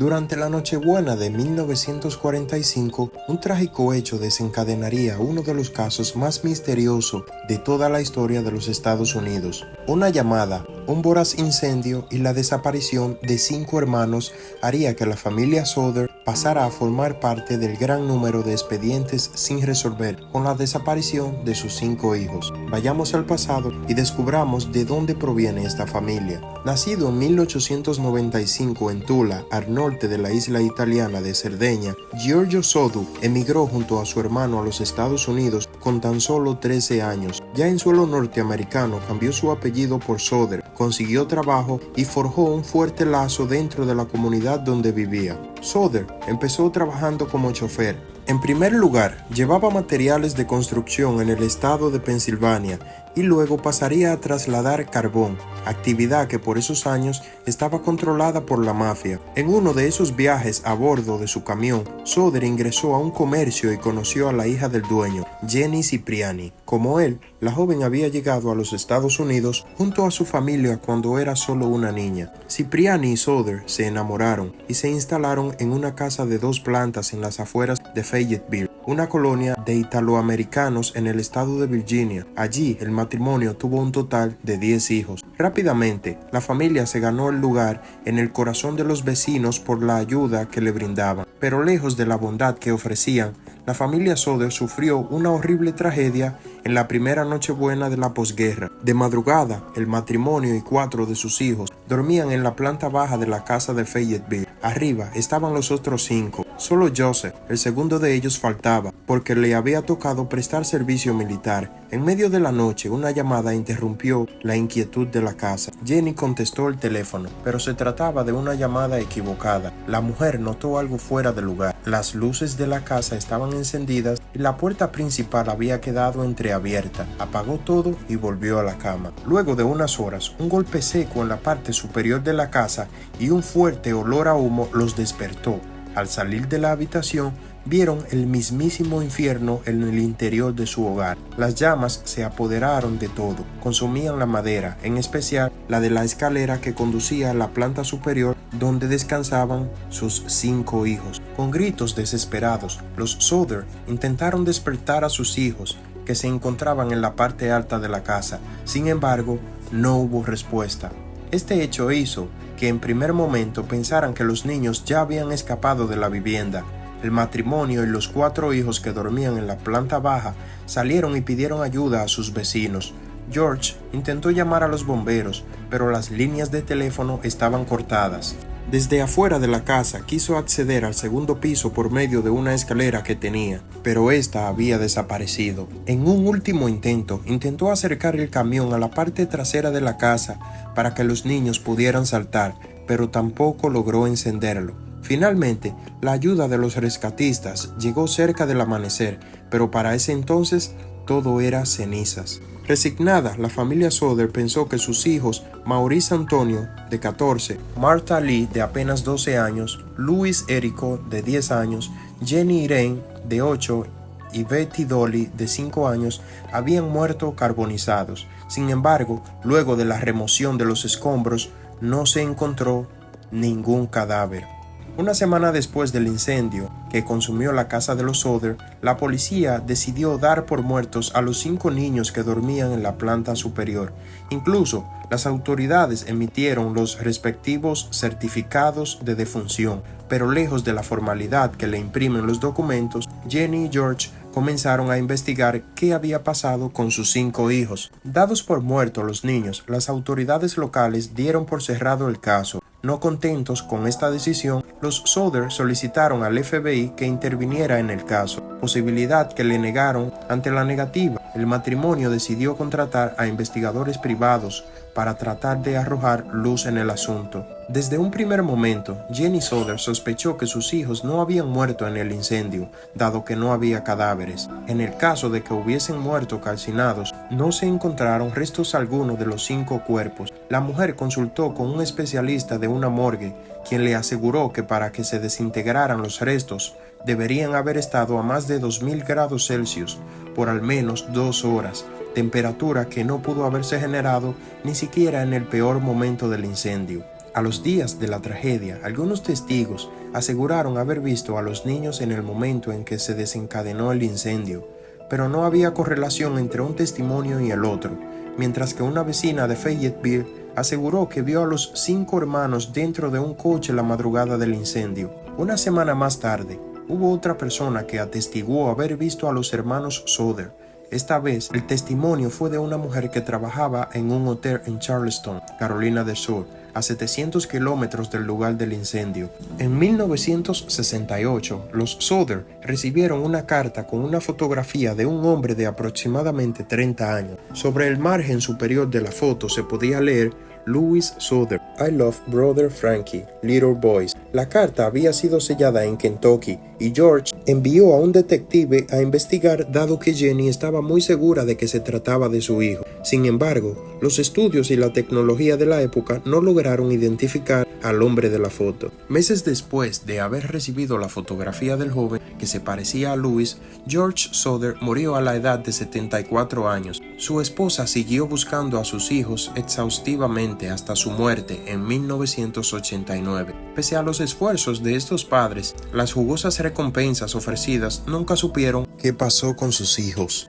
Durante la Nochebuena de 1945, un trágico hecho desencadenaría uno de los casos más misteriosos de toda la historia de los Estados Unidos. Una llamada, un voraz incendio y la desaparición de 5 hermanos haría que la familia Souther pasara a formar parte del gran número de expedientes sin resolver con la desaparición de sus 5 hijos. Vayamos al pasado y descubramos de dónde proviene esta familia. Nacido en 1895 en Tula, al norte de la isla italiana de Cerdeña, Giorgio Sodu emigró junto a su hermano a los Estados Unidos con tan solo 13 años. Ya en suelo norteamericano cambió su apellido por Souther, consiguió trabajo y forjó un fuerte lazo dentro de la comunidad donde vivía. Souther empezó trabajando como chofer. En primer lugar, llevaba materiales de construcción en el estado de Pensilvania y luego pasaría a trasladar carbón, actividad que por esos años estaba controlada por la mafia. En uno de esos viajes a bordo de su camión, Souther ingresó a un comercio y conoció a la hija del dueño, Jenny Cipriani. Como él, la joven había llegado a los Estados Unidos junto a su familia cuando era solo una niña. Cipriani y Souther se enamoraron y se instalaron en una casa de 2 plantas en las afueras de Fayetteville, una colonia de italoamericanos en el estado de Virginia. Allí el matrimonio tuvo un total de 10 hijos. Rápidamente, la familia se ganó el lugar en el corazón de los vecinos por la ayuda que le brindaban. Pero lejos de la bondad que ofrecían, la familia Souther sufrió una horrible tragedia en la primera Nochebuena de la posguerra. De madrugada, el matrimonio y 4 de sus hijos dormían en la planta baja de la casa de Fayetteville. Arriba estaban los otros 5. Solo Joseph, el segundo de ellos, faltaba, porque le había tocado prestar servicio militar. En medio de la noche, una llamada interrumpió la inquietud de la casa. Jenny contestó el teléfono, pero se trataba de una llamada equivocada. La mujer notó algo fuera de lugar. Las luces de la casa estaban encendidas y la puerta principal había quedado entreabierta. Apagó todo y volvió a la cama. Luego de unas horas, un golpe seco en la parte superior de la casa y un fuerte olor a humo los despertó. Al salir de la habitación, vieron el mismísimo infierno en el interior de su hogar. Las llamas se apoderaron de todo, consumían la madera, en especial la de la escalera que conducía a la planta superior donde descansaban sus 5 hijos. Con gritos desesperados, los Souther intentaron despertar a sus hijos, que se encontraban en la parte alta de la casa. Sin embargo, no hubo respuesta. Este hecho hizo que en primer momento pensaran que los niños ya habían escapado de la vivienda. El matrimonio y los 4 hijos que dormían en la planta baja salieron y pidieron ayuda a sus vecinos. George intentó llamar a los bomberos, pero las líneas de teléfono estaban cortadas. Desde afuera de la casa quiso acceder al segundo piso por medio de una escalera que tenía, pero esta había desaparecido. En un último intento, intentó acercar el camión a la parte trasera de la casa para que los niños pudieran saltar, pero tampoco logró encenderlo. Finalmente, la ayuda de los rescatistas llegó cerca del amanecer, pero para ese entonces todo era cenizas. Resignada, la familia Souther pensó que sus hijos, Maurice Antonio, de 14, Martha Lee, de apenas 12 años, Luis Érico, de 10 años, Jenny Irene, de 8, y Betty Dolly, de 5 años, habían muerto carbonizados. Sin embargo, luego de la remoción de los escombros, no se encontró ningún cadáver. Una semana después del incendio que consumió la casa de los Souther, la policía decidió dar por muertos a los 5 niños que dormían en la planta superior. Incluso, las autoridades emitieron los respectivos certificados de defunción, pero lejos de la formalidad que le imprimen los documentos, Jenny y George comenzaron a investigar qué había pasado con sus 5 hijos. Dados por muertos los niños, las autoridades locales dieron por cerrado el caso. No contentos con esta decisión, los Souther solicitaron al FBI que interviniera en el caso, posibilidad que le negaron. Ante la negativa, el matrimonio decidió contratar a investigadores privados para tratar de arrojar luz en el asunto. Desde un primer momento, Jenny Souther sospechó que sus hijos no habían muerto en el incendio, dado que no había cadáveres. En el caso de que hubiesen muerto calcinados, no se encontraron restos alguno de los 5 cuerpos. La mujer consultó con un especialista de una morgue, quien le aseguró que para que se desintegraran los restos, deberían haber estado a más de 2000 grados Celsius por al menos 2 horas, temperatura que no pudo haberse generado ni siquiera en el peor momento del incendio. A los días de la tragedia, algunos testigos aseguraron haber visto a los niños en el momento en que se desencadenó el incendio, pero no había correlación entre un testimonio y el otro, mientras que una vecina de Fayetteville aseguró que vio a los 5 hermanos dentro de un coche la madrugada del incendio. Una semana más tarde, hubo otra persona que atestiguó haber visto a los hermanos Souther. Esta vez, el testimonio fue de una mujer que trabajaba en un hotel en Charleston, Carolina del Sur, a 700 kilómetros del lugar del incendio. En 1968, los Souther recibieron una carta con una fotografía de un hombre de aproximadamente 30 años. Sobre el margen superior de la foto se podía leer Louis Souther, I love brother Frankie, little boys. La carta había sido sellada en Kentucky y George envió a un detective a investigar dado que Jenny estaba muy segura de que se trataba de su hijo. Sin embargo, los estudios y la tecnología de la época no lograron identificar al hombre de la foto. Meses después de haber recibido la fotografía del joven que se parecía a Louis, George Souther murió a la edad de 74 años. Su esposa siguió buscando a sus hijos exhaustivamente hasta su muerte en 1989. Pese a los esfuerzos de estos padres, las jugosas recompensas ofrecidas nunca supieron qué pasó con sus hijos.